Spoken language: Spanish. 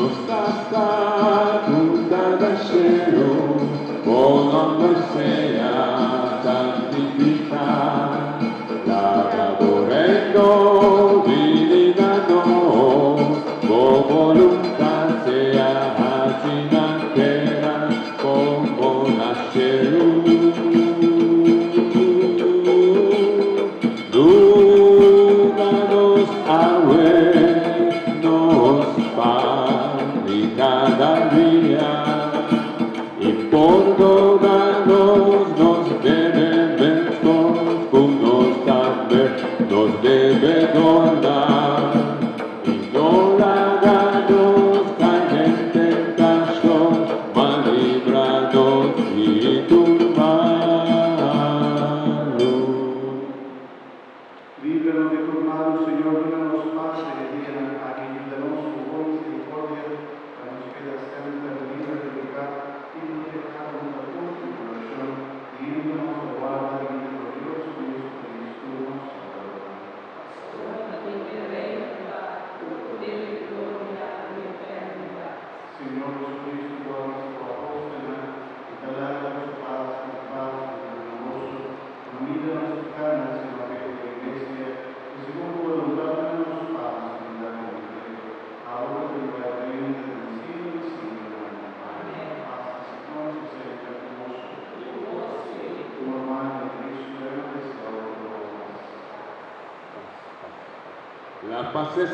Nostra tutta dal cielo, o nome sea santificata, laborando divinano, o voluntad sea así naquera como nacerú. Lúganos nos pan y cada día, y por darnos nos debemos unos también nos debe donar, y no la danos caer en tentación, mas líbranos y turbanos. Líbranos de turbar, Señor, líbranos paz y alegría, ayúdanos con buena misericordia, para nos quedar siempre libres de pecar y no dejar nuestra contemplación, y líbranos de guarda de nuestro Dios Jesucristo, nos salvará. Señor Jesucristo, tú hablas por apóstola, y te alarga su paz, y hermoso, unida a nuestras canas en la fe de la Iglesia, y según tu voluntad, danos paz y la contigo, ahora y para el reino del siglo y siglo. Amén. Paz, Señor, que sea hermoso, tu hermano Cristo, La paz es